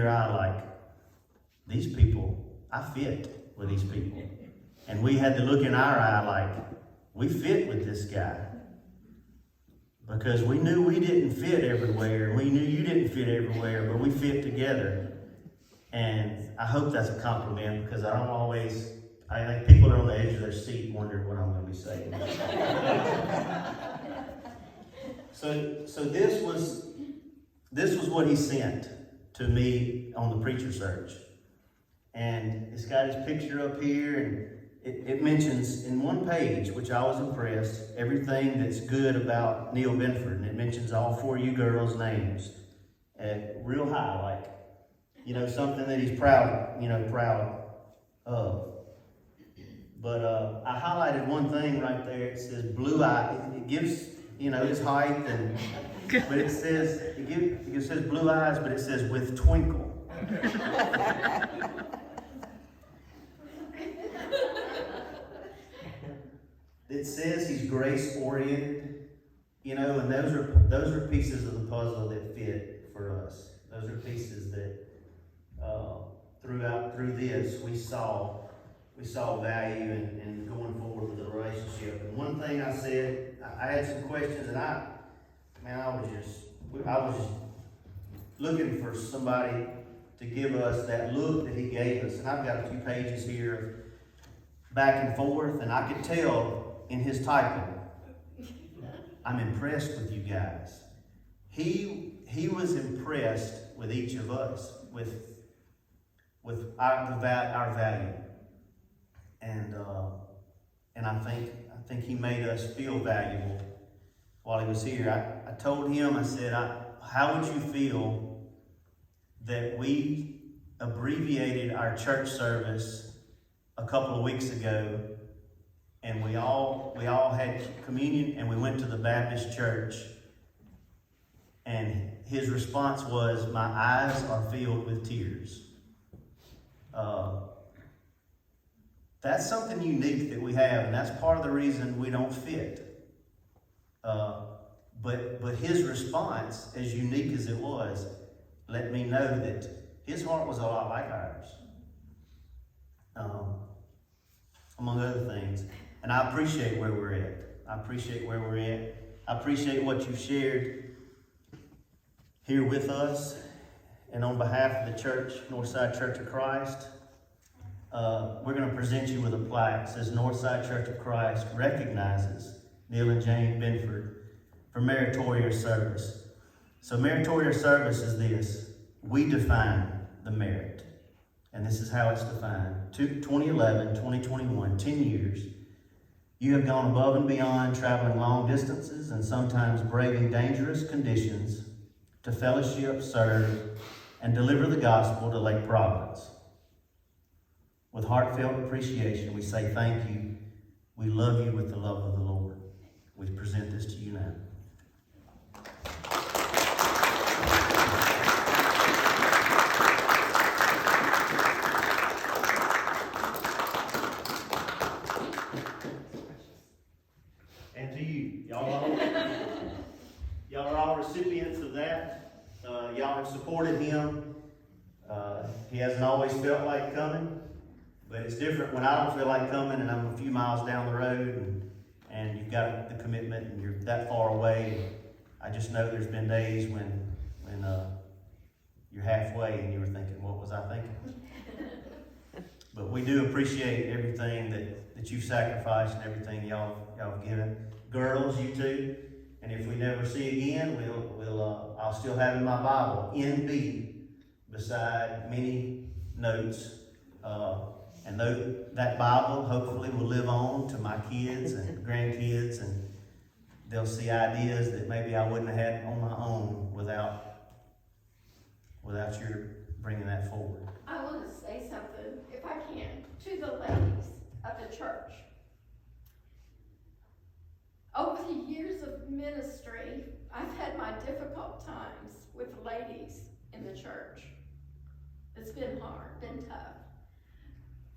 your eye like, these people, I fit with these people. And we had to look in our eye like, we fit with this guy. Because we knew we didn't fit everywhere, and we knew you didn't fit everywhere, but we fit together. And I hope that's a compliment, because I think people are on the edge of their seat wondering what I'm going to be saying. So this was what he sent to me on the preacher search. And it's got his picture up here, and it mentions in one page, which I was impressed, everything that's good about Neil Binford. And it mentions all four of you girls' names real high, like, something that he's proud of. But I highlighted one thing right there. It says blue eye. It gives, his height, but it says, it says blue eyes, but it says with twinkle. It says he's grace-oriented, and those are pieces of the puzzle that fit for us. Those are pieces that through this we saw value in going forward with the relationship. And one thing I said, I had some questions, and I was just looking for somebody to give us that look that he gave us. And I've got a few pages here back and forth, and I could tell in his typing, I'm impressed with you guys. He was impressed with each of us, with our value, and I think he made us feel valuable while he was here. I told him, I said, how would you feel that we abbreviated our church service a couple of weeks ago, and we all had communion, and we went to the Baptist church, and his response was, my eyes are filled with tears. That's something unique that we have, and that's part of the reason we don't fit. But his response, as unique as it was, let me know that his heart was a lot like ours, among other things. And I appreciate where we're at. I appreciate what you've shared here with us. And on behalf of the church, Northside Church of Christ, we're going to present you with a plaque. It says, Northside Church of Christ recognizes Neil and Jane Binford for meritorious service. So meritorious service is this. We define the merit. And this is how it's defined. 2011, 2021, 10 years. You have gone above and beyond, traveling long distances and sometimes braving dangerous conditions to fellowship, serve, and deliver the gospel to Lake Providence. With heartfelt appreciation, we say thank you. We love you with the love of the Lord. We present this to you now. And to you, y'all are all recipients of that. Y'all have supported him. He hasn't always felt like coming. But it's different when I don't feel like coming and I'm a few miles down the road and you've got the commitment and you're that far away. I just know there's been days when you're halfway and you were thinking, what was I thinking? But we do appreciate everything that you've sacrificed and everything y'all have given. Girls, you too. And if we never see again, I'll still have in my Bible, NB, beside many notes. And that Bible hopefully will live on to my kids and grandkids, and they'll see ideas that maybe I wouldn't have had on my own without your bringing that forward. I want to say something, if I can, to the ladies of the church. Over the years of ministry, I've had my difficult times with ladies in the church. It's been hard, been tough.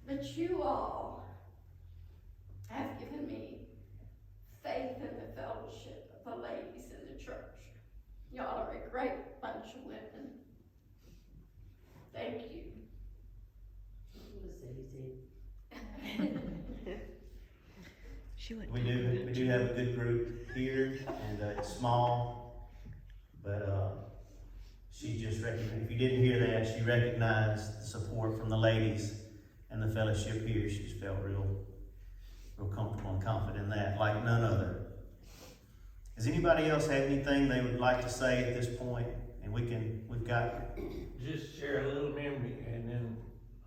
But you all have given me faith in the fellowship of the ladies in the church. Y'all are a great bunch of women. We do have a good group here, and it's small, but she just recognized, if you didn't hear that, she recognized the support from the ladies and the fellowship here. She just felt real comfortable and confident in that, like none other. Does anybody else have anything they would like to say at this point? And we've got. Just share a little memory and then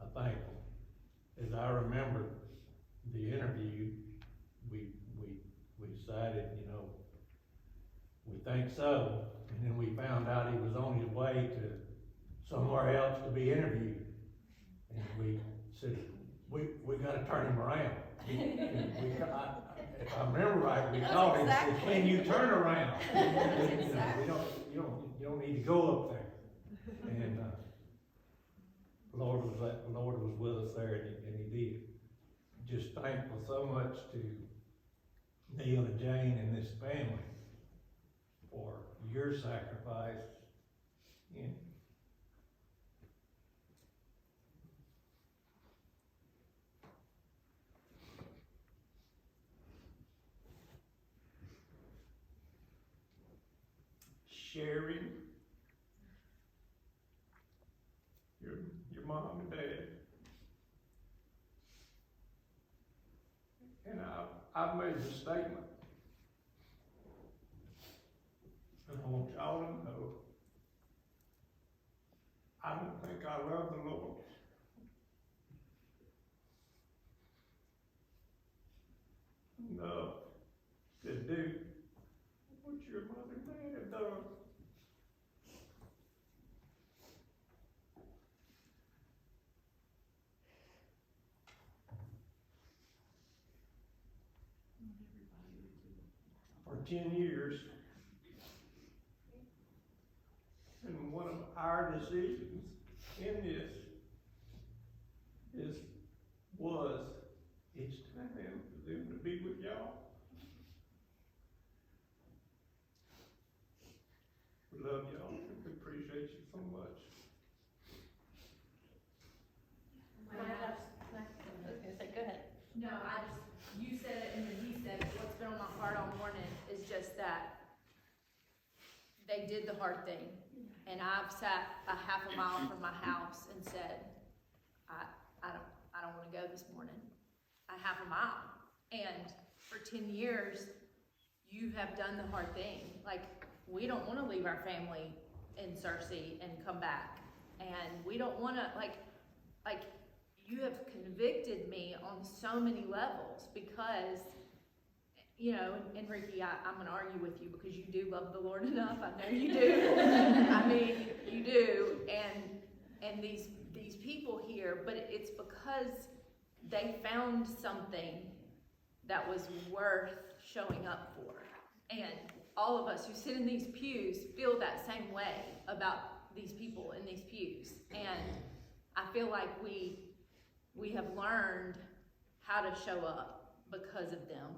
a thankful. As I remember the interview, we decided, we think so. And then we found out he was on his way to somewhere else to be interviewed. And we said, we gotta turn him around. If I remember right, we called him and said, can you turn around? You don't need to go up there. And the Lord was with us there, and he did. Just thankful so much to Neil and Jane and this family for your sacrifice. And sharing your mom and dad. And I've made the statement, and I want y'all to know, I don't think I love the Lord enough to do what your mother and dad have done. For 10 years, and one of our decisions in this it's time for them to be with y'all. We love y'all, and we appreciate you so much. Go ahead. No, you said it and then he said it. What's been on my heart all morning is just that they did the hard thing. And I've sat a half a mile from my house and said, I don't want to go this morning. A half a mile. And for 10 years, you have done the hard thing. Like, we don't want to leave our family in Searcy and come back. And we don't want to, like, you have convicted me on so many levels because, and Ricky, I'm going to argue with you because you do love the Lord enough. I know you do. I mean, you do. And these people here, but it's because they found something that was worth showing up for. And all of us who sit in these pews feel that same way about these people in these pews. And I feel like we have learned how to show up because of them,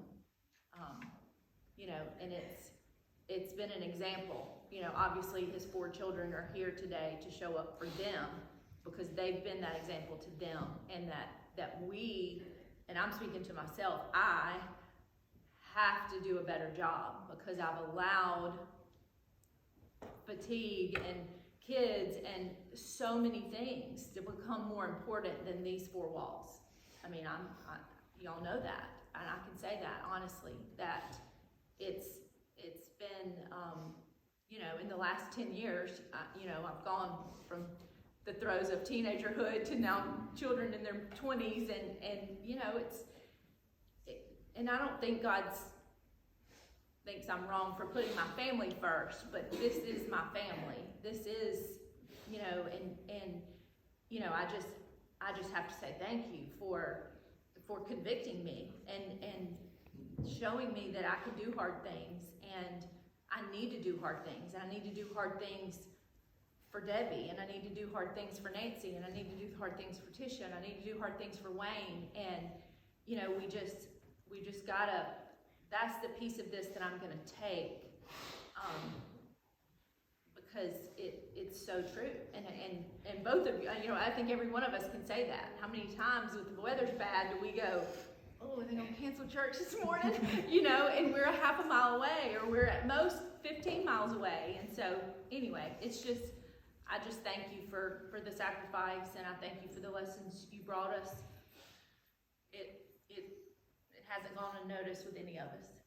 and it's been an example. Obviously his 4 children are here today to show up for them because they've been that example to them, and that we, and I'm speaking to myself, I have to do a better job because I've allowed fatigue and kids and so many things to become more important than these 4 walls. I mean, y'all know that, and I can say that honestly, that it's been, in the last 10 years, I've gone from the throes of teenagerhood to now children in their 20s, and I don't think God thinks I'm wrong for putting my family first, but this is my family. This is, I just have to say thank you for convicting me and showing me that I can do hard things, and I need to do hard things. I need to do hard things for Debbie, and I need to do hard things for Nancy, and I need to do hard things for Tisha, and I need to do hard things for Wayne, and we just gotta, that's the piece of this that I'm gonna take, because it's so true, and both of you, I think every one of us can say that. How many times if the weather's bad do we go, oh, I think I'm cancel church this morning, you know, and we're a half a mile away, or we're at most 15 miles away. And so, anyway, it's just, I just thank you for the sacrifice, and I thank you for the lessons you brought us. It hasn't gone unnoticed with any of us.